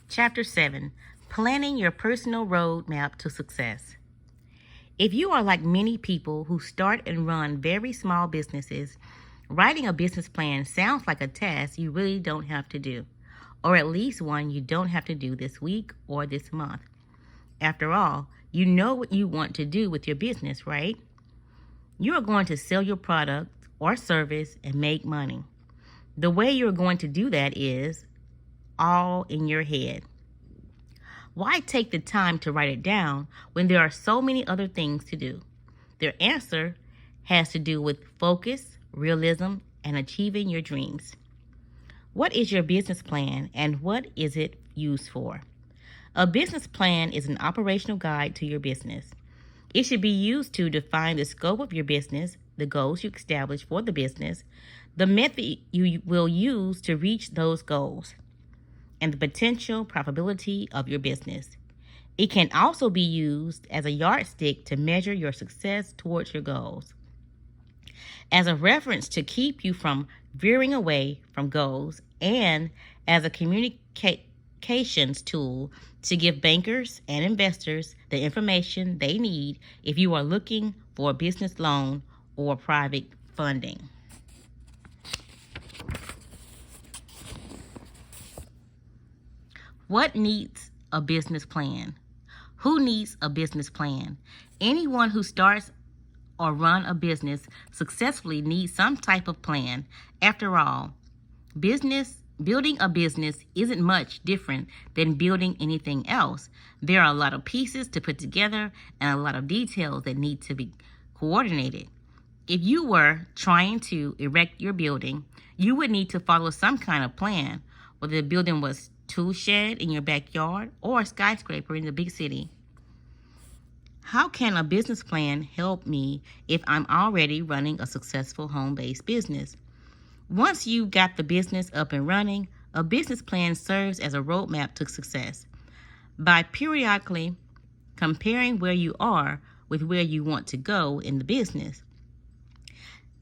Chapter 7, Planning Your Personal Roadmap to Success. If you are like many people who start and run very small businesses, writing a business plan sounds like a task you really don't have to do, or at least one you don't have to do this week or this month. After all, you know what you want to do with your business, right? You are going to sell your product or service and make money. The way you're going to do that is all in your head. Why take the time to write it down when there are so many other things to do? Their answer has to do with focus, realism, and achieving your dreams. What is your business plan and what is it used for? A business plan is an operational guide to your business. It should be used to define the scope of your business, the goals you establish for the business, the method you will use to reach those goals, and the potential profitability of your business. It can also be used as a yardstick to measure your success towards your goals, as a reference to keep you from veering away from goals, and as a communications tool to give bankers and investors the information they need if you are looking for a business loan or private funding. What needs a business plan? Who needs a business plan? Anyone who starts or run a business successfully needs some type of plan. After all, building a business isn't much different than building anything else. There are a lot of pieces to put together and a lot of details that need to be coordinated. If you were trying to erect your building, you would need to follow some kind of plan, whether the building was tool shed in your backyard or a skyscraper in the big city. How can a business plan help me if I'm already running a successful home-based business? Once you've got the business up and running, a business plan serves as a roadmap to success. By periodically comparing where you are with where you want to go in the business,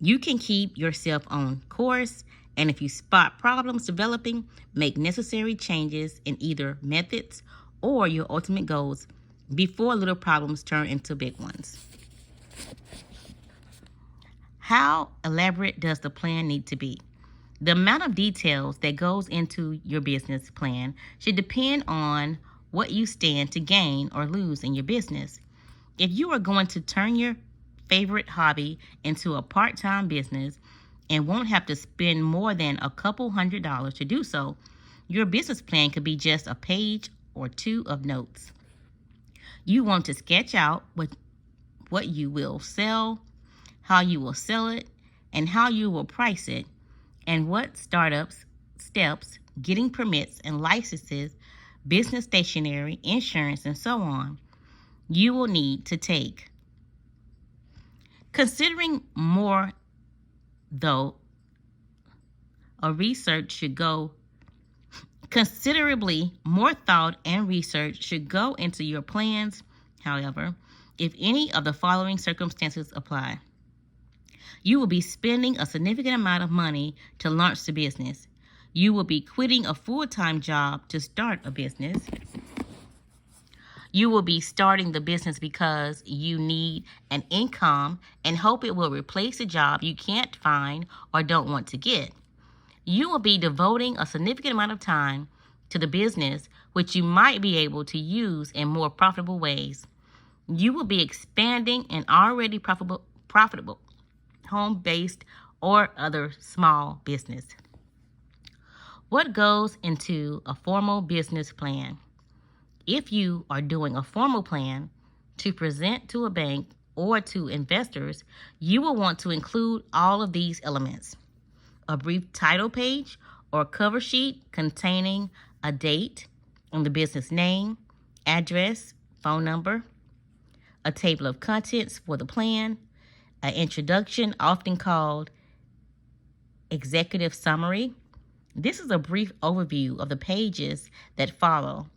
you can keep yourself on course, and if you spot problems developing, make necessary changes in either methods or your ultimate goals before little problems turn into big ones. How elaborate does the plan need to be? The amount of details that goes into your business plan should depend on what you stand to gain or lose in your business. If you are going to turn your favorite hobby into a part-time business and won't have to spend more than a couple $100s to do so, your business plan could be just a page or two of notes. You want to sketch out what you will sell, how you will sell it, and how you will price it, and what steps, getting permits and licenses, business stationery, insurance, and so on, you will need to take. Considering more, though, considerably more thought and research should go into your plans, however, if any of the following circumstances apply. You will be spending a significant amount of money to launch the business. You will be quitting a full-time job to start a business. You will be starting the business because you need an income and hope it will replace a job you can't find or don't want to get. You will be devoting a significant amount of time to the business, which you might be able to use in more profitable ways. You will be expanding an already profitable home-based or other small business. What goes into a formal business plan? If you are doing a formal plan to present to a bank or to investors, you will want to include all of these elements: a brief title page or cover sheet containing a date and the business name, address, phone number, a table of contents for the plan, an introduction, often called executive summary. This is a brief overview of the pages that follow.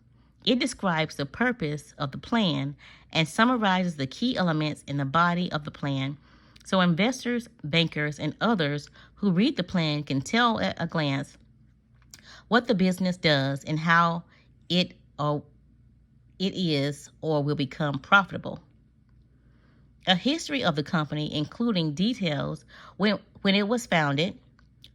It describes the purpose of the plan and summarizes the key elements in the body of the plan, so investors, bankers, and others who read the plan can tell at a glance what the business does and how it or it is or will become profitable. A history of the company, including details when it was founded,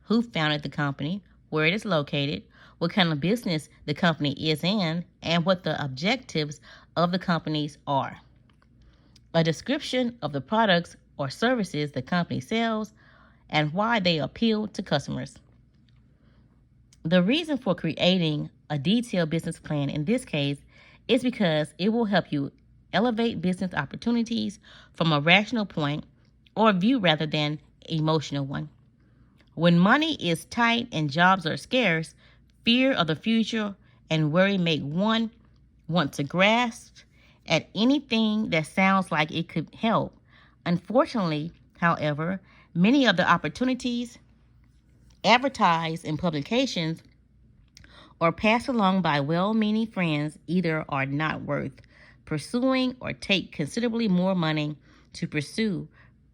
who founded the company, where it is located, what kind of business the company is in, and what the objectives of the companies are. A description of the products or services the company sells and why they appeal to customers. The reason for creating a detailed business plan in this case is because it will help you elevate business opportunities from a rational point or view rather than emotional one. When money is tight and jobs are scarce, fear of the future and worry make one want to grasp at anything that sounds like it could help. Unfortunately, however, many of the opportunities advertised in publications or passed along by well-meaning friends either are not worth pursuing or take considerably more money to pursue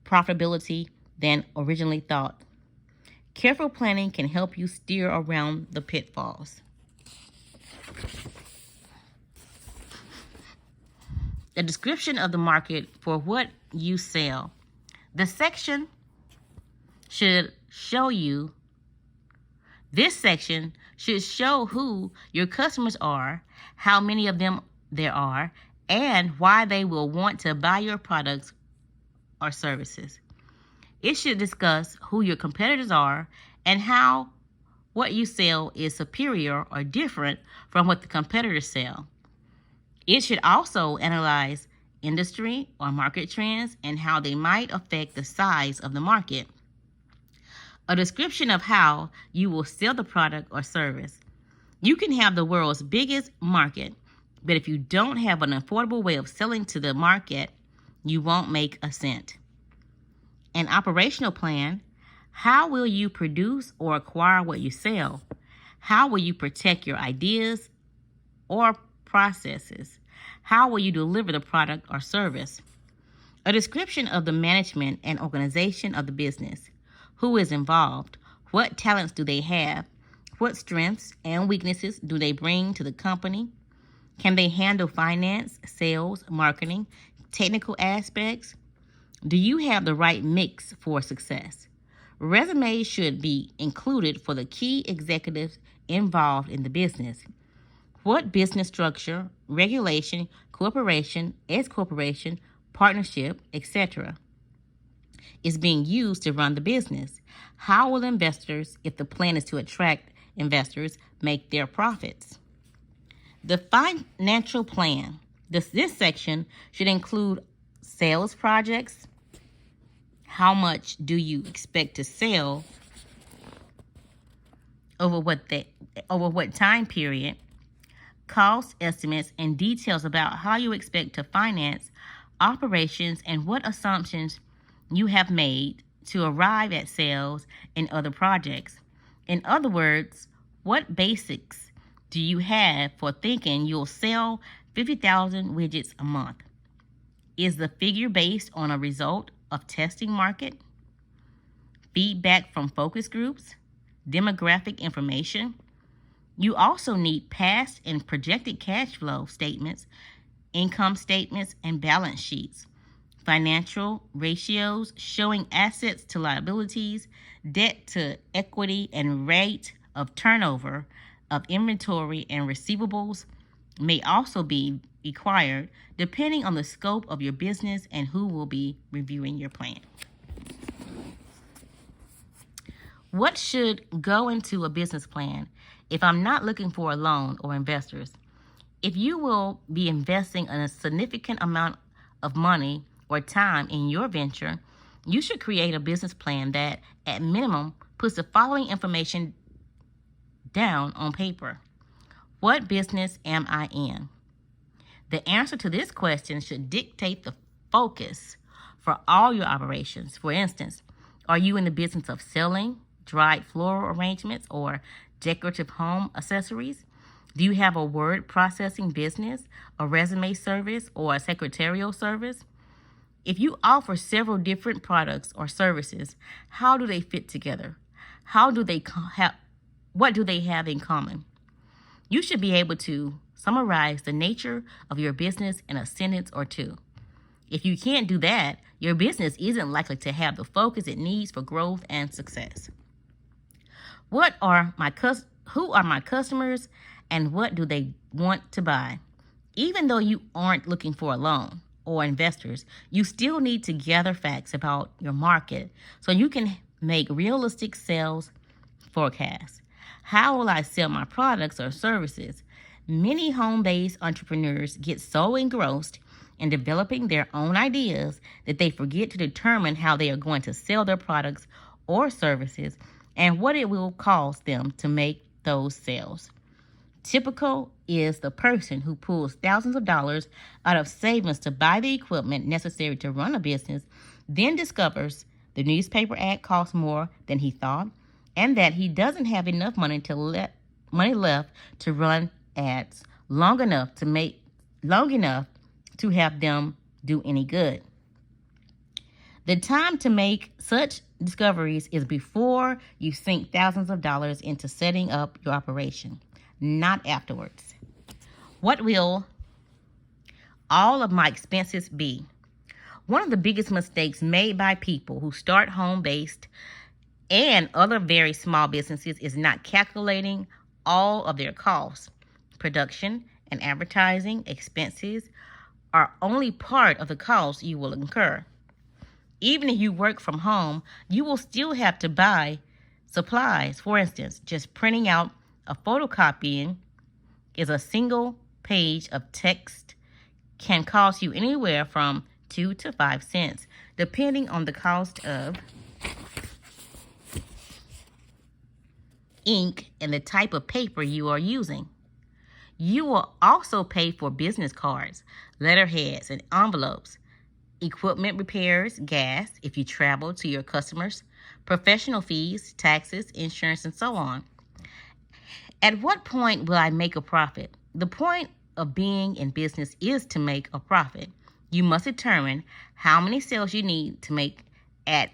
profitability than originally thought. Careful planning can help you steer around the pitfalls. The description of the market for what you sell. This section should show who your customers are, how many of them there are, and why they will want to buy your products or services. It should discuss who your competitors are and how what you sell is superior or different from what the competitors sell. It should also analyze industry or market trends and how they might affect the size of the market. A description of how you will sell the product or service. You can have the world's biggest market, but if you don't have an affordable way of selling to the market, you won't make a cent. An operational plan. How will you produce or acquire what you sell? How will you protect your ideas or processes? How will you deliver the product or service? A description of the management and organization of the business. Who is involved? What talents do they have? What strengths and weaknesses do they bring to the company? Can they handle finance, sales, marketing, technical aspects? Do you have the right mix for success? Resumes should be included for the key executives involved in the business. What business structure, regulation, corporation, S-corporation, partnership, etc. is being used to run the business? How will investors, if the plan is to attract investors, make their profits? The financial plan. This section should include sales projects. How much do you expect to sell over what time period? Cost estimates and details about how you expect to finance operations and what assumptions you have made to arrive at sales and other projects. In other words, what basics do you have for thinking you'll sell 50,000 widgets a month? Is the figure based on a result of testing market, feedback from focus groups, demographic information? You also need past and projected cash flow statements, income statements, and balance sheets, financial ratios showing assets to liabilities, debt to equity, and rate of turnover of inventory and receivables may also be required depending on the scope of your business and who will be reviewing your plan. What should go into a business plan if I'm not looking for a loan or investors? If you will be investing a significant amount of money or time in your venture, you should create a business plan that, at minimum, puts the following information down on paper. What business am I in? The answer to this question should dictate the focus for all your operations. For instance, are you in the business of selling dried floral arrangements or decorative home accessories? Do you have a word processing business, a resume service, or a secretarial service? If you offer several different products or services, how do they fit together? What do they have in common? You should be able to summarize the nature of your business in a sentence or two. If you can't do that, your business isn't likely to have the focus it needs for growth and success. Who are my customers and what do they want to buy? Even though you aren't looking for a loan or investors, you still need to gather facts about your market so you can make realistic sales forecasts. How will I sell my products or services? Many home-based entrepreneurs get so engrossed in developing their own ideas that they forget to determine how they are going to sell their products or services and what it will cost them to make those sales. Typical is the person who pulls thousands of dollars out of savings to buy the equipment necessary to run a business, then discovers the newspaper ad costs more than he thought, and that he doesn't have enough money left to run ads long enough to have them do any good. The time to make such discoveries is before you sink thousands of dollars into setting up your operation, not afterwards. What will all of my expenses be? One of the biggest mistakes made by people who start home-based and other very small businesses is not calculating all of their costs. Production and advertising expenses are only part of the costs you will incur. Even if you work from home, you will still have to buy supplies. For instance, just printing out a photocopying is a single page of text can cost you anywhere from 2 to 5 cents, depending on the cost of ink and the type of paper you are using. You will also pay for business cards, letterheads, and envelopes, equipment repairs, gas if you travel to your customers, professional fees, taxes, insurance, and so on. At what point will I make a profit? The point of being in business is to make a profit. You must determine how many sales you need to make at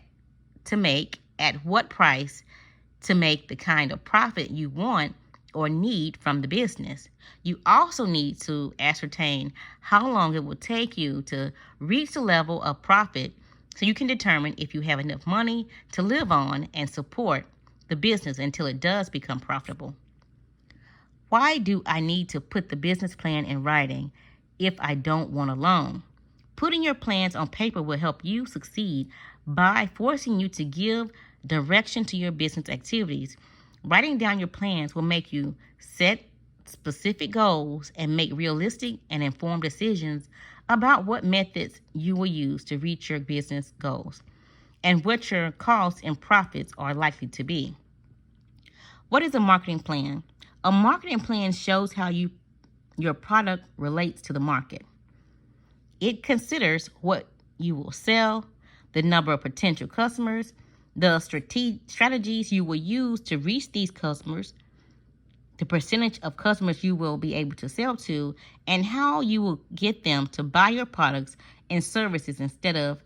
what price to make the kind of profit you want or need from the business. You also need to ascertain how long it will take you to reach the level of profit so you can determine if you have enough money to live on and support the business until it does become profitable. Why do I need to put the business plan in writing if I don't want a loan? Putting your plans on paper will help you succeed by forcing you to give direction to your business activities. Writing down your plans will make you set specific goals and make realistic and informed decisions about what methods you will use to reach your business goals and what your costs and profits are likely to be. What is a marketing plan? A marketing plan shows how your product relates to the market. It considers what you will sell, the number of potential customers, the strategies you will use to reach these customers, the percentage of customers you will be able to sell to, and how you will get them to buy your products and services instead of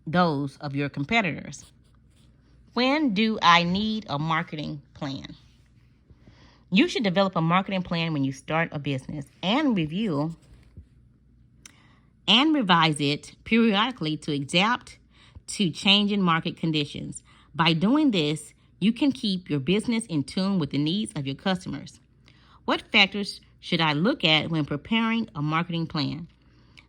those of your competitors. When do I need a marketing plan? You should develop a marketing plan when you start a business and review and revise it periodically to adapt to changing market conditions. By doing this, you can keep your business in tune with the needs of your customers. What factors should I look at when preparing a marketing plan?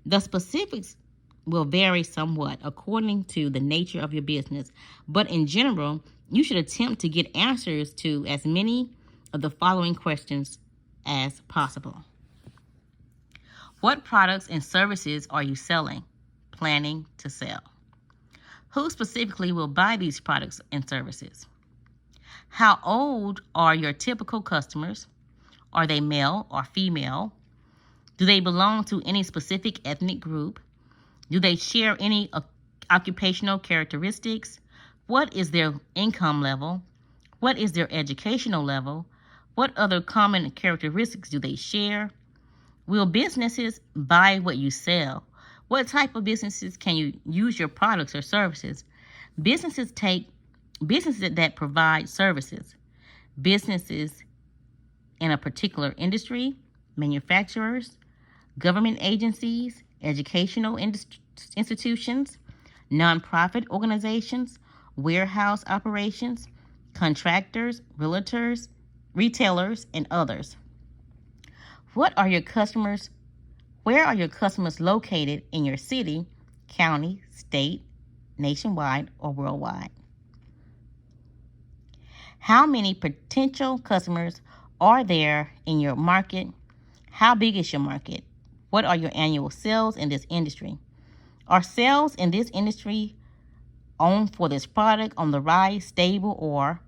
The specifics will vary somewhat according to the nature of your business, but in general, you should attempt to get answers to as many of the following questions as possible. What products and services are you planning to sell? Who specifically will buy these products and services? How old are your typical customers? Are they male or female? Do they belong to any specific ethnic group? Do they share any occupational characteristics? What is their income level? What is their educational level? What other common characteristics do they share? Will businesses buy what you sell? What type of businesses can you use your products or services? Businesses that provide services. Businesses in a particular industry, manufacturers, government agencies, educational institutions, nonprofit organizations, warehouse operations, contractors, realtors, retailers, and others. Where are your customers located in your city, county, state, nationwide, or worldwide? How many potential customers are there in your market? How big is your market? What are your annual sales in this industry? Are sales in this industry for this product on the rise, stable, or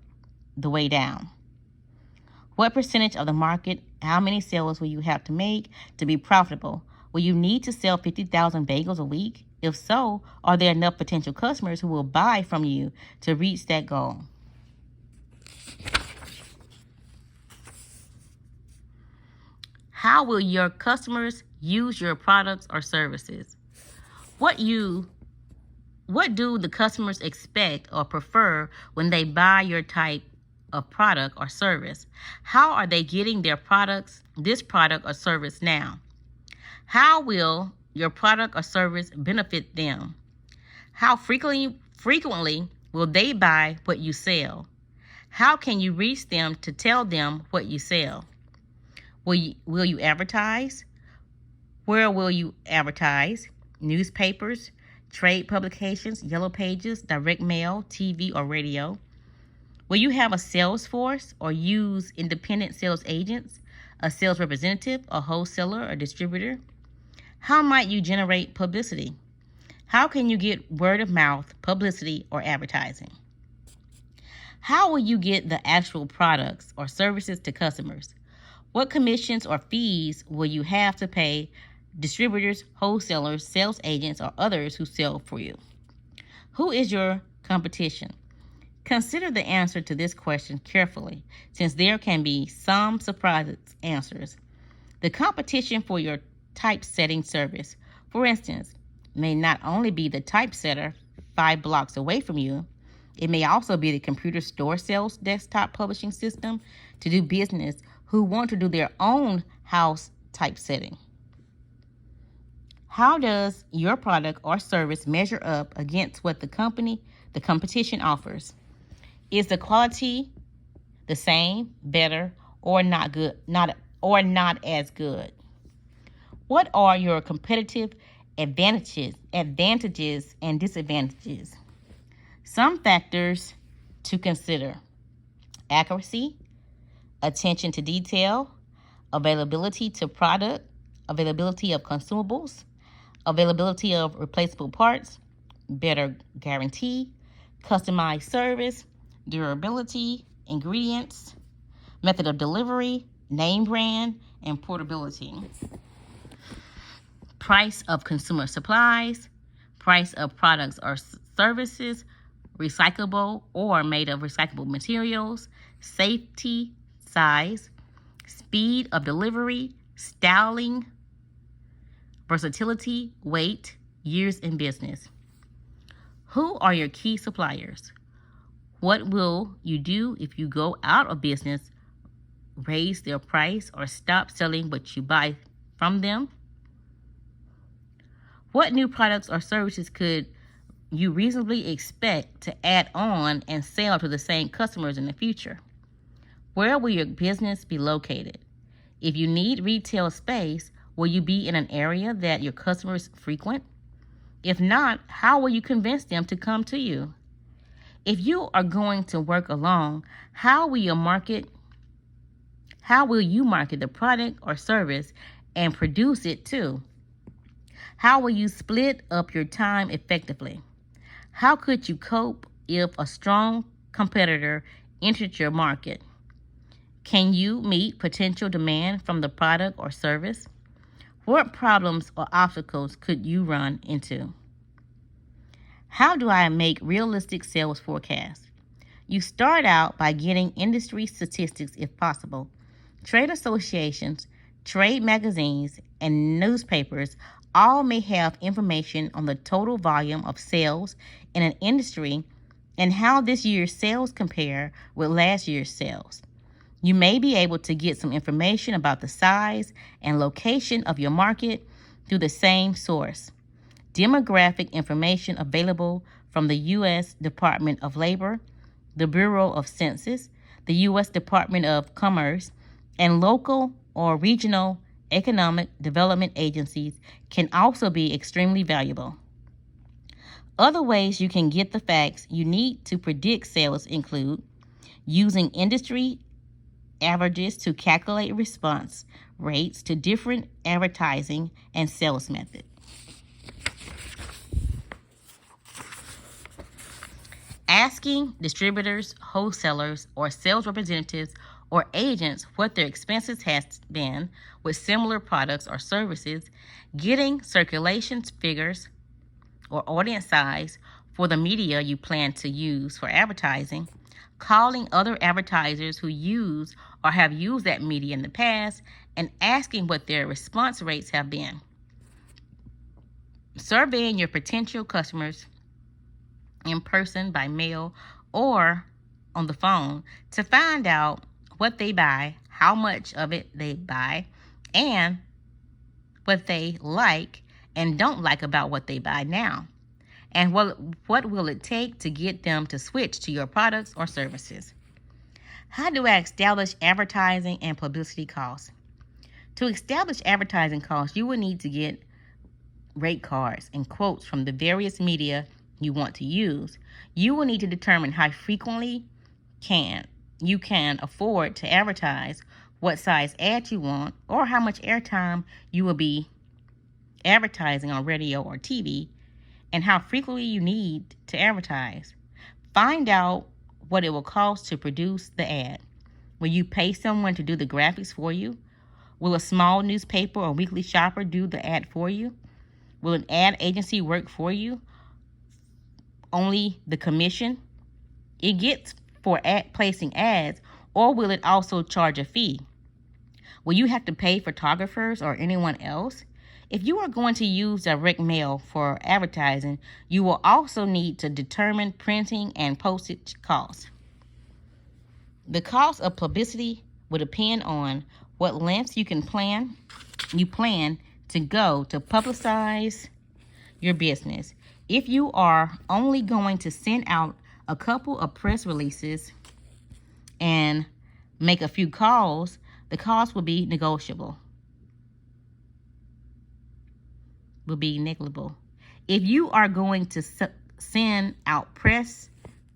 the way down? What percentage of the market, how many sales will you have to make to be profitable? Will you need to sell 50,000 bagels a week? If so, are there enough potential customers who will buy from you to reach that goal? How will your customers use your products or services? What do the customers expect or prefer when they buy your type of product or service? How are they getting this product or service now? How will your product or service benefit them? How frequently will they buy what you sell? How can you reach them to tell them what you sell? Will you advertise? Where will you advertise? Newspapers, trade publications, yellow pages, direct mail, TV, or radio? Will you have a sales force or use independent sales agents, a sales representative, a wholesaler, or distributor? How might you generate publicity? How can you get word of mouth, publicity, or advertising? How will you get the actual products or services to customers? What commissions or fees will you have to pay distributors, wholesalers, sales agents, or others who sell for you? Who is your competition? Consider the answer to this question carefully, since there can be some surprise answers. The competition for your typesetting service, for instance, may not only be the typesetter 5 blocks away from you. It may also be the computer store sells desktop publishing system to do business who want to do their own house typesetting. How does your product or service measure up against what the competition offers? Is the quality the same, better, or not as good? What are your competitive advantages and disadvantages? Some factors to consider: accuracy, attention to detail, availability to product, availability of consumables, availability of replaceable parts, better guarantee, customized service, durability, ingredients, method of delivery, name brand, and portability. Price of consumer supplies, price of products or services, recyclable or made of recyclable materials, safety, size, speed of delivery, styling, versatility, weight, years in business. Who are your key suppliers? What will you do if you go out of business, raise their price, or stop selling what you buy from them? What new products or services could you reasonably expect to add on and sell to the same customers in the future? Where will your business be located? If you need retail space, will you be in an area that your customers frequent? If not, how will you convince them to come to you? If you are going to work alone, how will you market the product or service and produce it too? How will you split up your time effectively? How could you cope if a strong competitor entered your market? Can you meet potential demand from the product or service? What problems or obstacles could you run into? How do I make realistic sales forecasts? You start out by getting industry statistics if possible. Trade associations, trade magazines, and newspapers all may have information on the total volume of sales in an industry and how this year's sales compare with last year's sales. You may be able to get some information about the size and location of your market through the same source. Demographic information available from the U.S. Department of Labor, the Bureau of Census, the U.S. Department of Commerce, and local or regional economic development agencies can also be extremely valuable. Other ways you can get the facts you need to predict sales include using industry averages to calculate response rates to different advertising and sales methods. Asking distributors, wholesalers, or sales representatives or agents what their expenses has been with similar products or services, getting circulation figures or audience size for the media you plan to use for advertising, calling other advertisers who use or have used that media in the past, and asking what their response rates have been. Surveying your potential customers in person, by mail, or on the phone to find out what they buy, how much of it they buy, and what they like and don't like about what they buy now. And what will it take to get them to switch to your products or services? How do I establish advertising and publicity costs? To establish advertising costs, you will need to get rate cards and quotes from the various media you want to use. You will need to determine how frequently you can afford to advertise, what size ad you want, or how much airtime you will be advertising on radio or TV, and how frequently you need to advertise. Find out what it will cost to produce the ad. Will you pay someone to do the graphics for you? Will a small newspaper or weekly shopper do the ad for you? Will an ad agency work for you? Only the commission it gets for placing ads, or will it also charge a fee? Will you have to pay photographers or anyone else? If you are going to use direct mail for advertising, you will also need to determine printing and postage costs. The cost of publicity will depend on what lengths you plan to go to publicize your business. If you are only going to send out a couple of press releases and make a few calls, the cost will be negligible. If you are going to send out press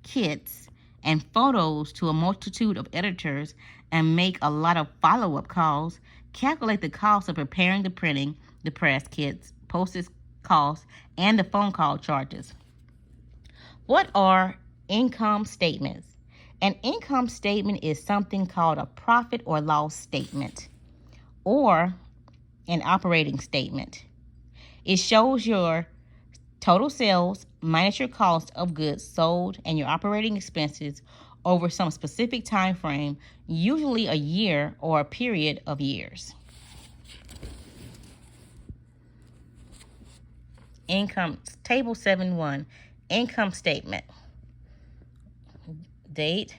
kits and photos to a multitude of editors and make a lot of follow-up calls, calculate the cost of preparing the printing, the press kits, postage costs, and the phone call charges. What are income statements? An income statement is something called a profit or loss statement or an operating statement. It shows your total sales minus your cost of goods sold and your operating expenses over some specific time frame, usually a year or a period of years. Table 7.1, income statement. Date,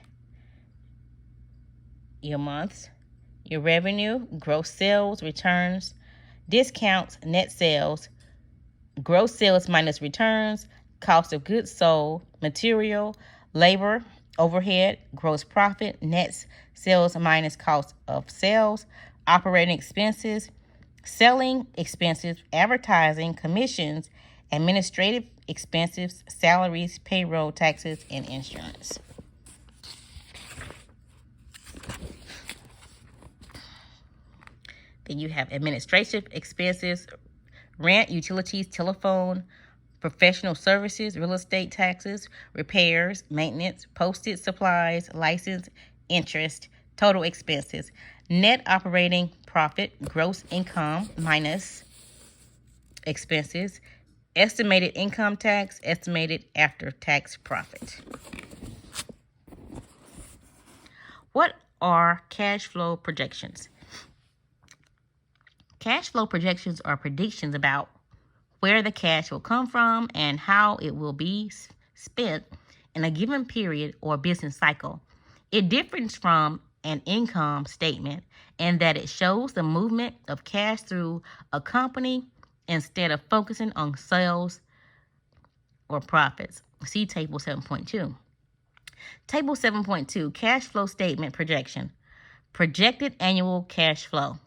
your months, your revenue, gross sales, returns, discounts, net sales, gross sales minus returns, cost of goods sold, material, labor, overhead, gross profit, net sales minus cost of sales, operating expenses, selling expenses, advertising, commissions, administrative expenses, salaries, payroll, taxes, and insurance. Then you have administrative expenses, rent, utilities, telephone, professional services, real estate taxes, repairs, maintenance, postage supplies, license, interest, total expenses, net operating profit, gross income minus expenses, estimated income tax, estimated after-tax profit. What are cash flow projections? Cash flow projections are predictions about where the cash will come from and how it will be spent in a given period or business cycle. It differs from an income statement and that it shows the movement of cash through a company instead of focusing on sales or profits. See Table 7.2. Table 7.2, Cash Flow Statement Projection. Projected annual cash flow.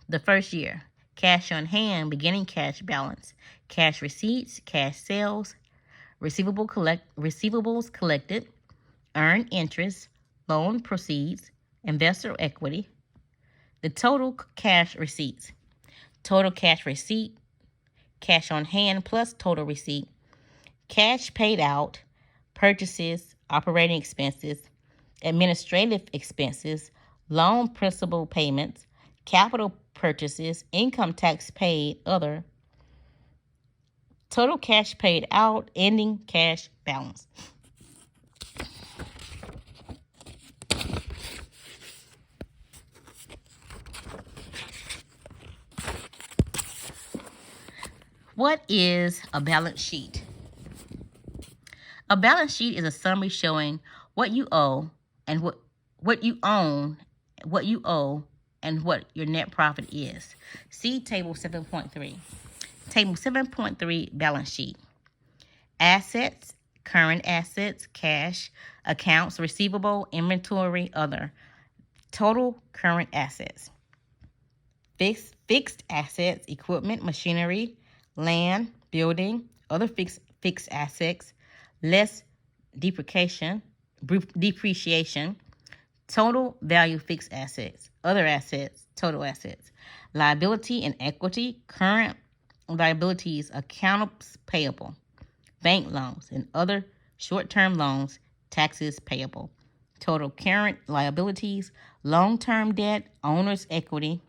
The first year, cash on hand, beginning cash balance, cash receipts, cash sales, receivables collected, earned interest, loan proceeds, investor equity, the total cash receipts, total cash receipt, cash on hand plus total receipt, cash paid out, purchases, operating expenses, administrative expenses, loan principal payments, capital purchases, income tax paid, other, total cash paid out, ending cash balance. What is a balance sheet? A balance sheet is a summary showing what you owe and what you own, what you owe, and what your net profit is. See Table 7.3. Table 7.3, Balance Sheet. Assets, current assets, cash, accounts receivable, inventory, other. Total current assets. Fixed assets, equipment, machinery, land, building, other fixed assets, less depreciation, total value fixed assets, other assets, total assets, liability and equity, current liabilities, accounts payable, bank loans and other short-term loans, taxes payable, total current liabilities, long-term debt, owner's equity,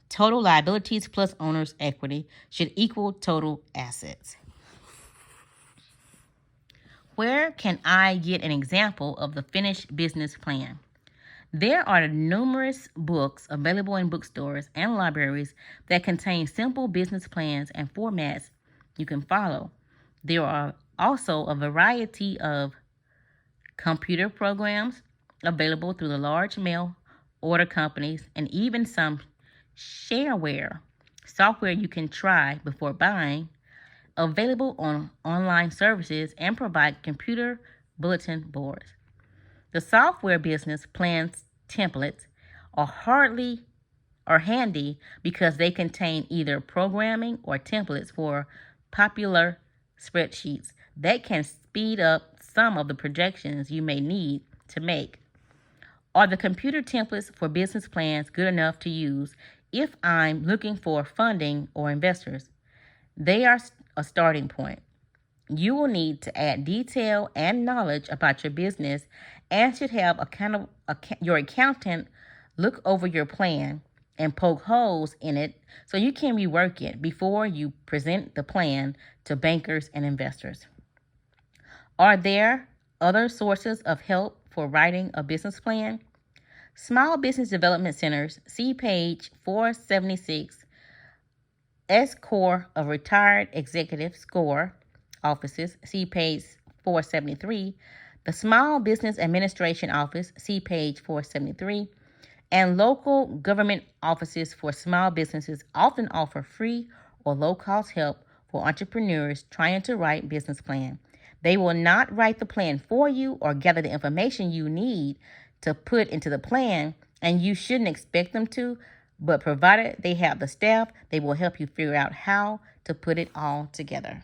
total liabilities plus owner's equity should equal total assets. Where can I get an example of the finished business plan? There are numerous books available in bookstores and libraries that contain simple business plans and formats you can follow. There are also a variety of computer programs available through the large mail order companies and even some shareware software you can try before buying, available on online services, and provide computer bulletin boards. The software business plans templates are handy because they contain either programming or templates for popular spreadsheets that can speed up some of the projections you may need to make. Are the computer templates for business plans good enough to use if I'm looking for funding or investors? They are a starting point. You will need to add detail and knowledge about your business and should have your accountant look over your plan and poke holes in it so you can rework it before you present the plan to bankers and investors. Are there other sources of help for writing a business plan? Small Business Development Centers, see page 476, S-Corps of Retired Executive SCORE offices, see page 473, the Small Business Administration Office, see page 473, and local government offices for small businesses often offer free or low-cost help for entrepreneurs trying to write business plan. They will not write the plan for you or gather the information you need to put into the plan, and you shouldn't expect them to, but provided they have the staff, they will help you figure out how to put it all together.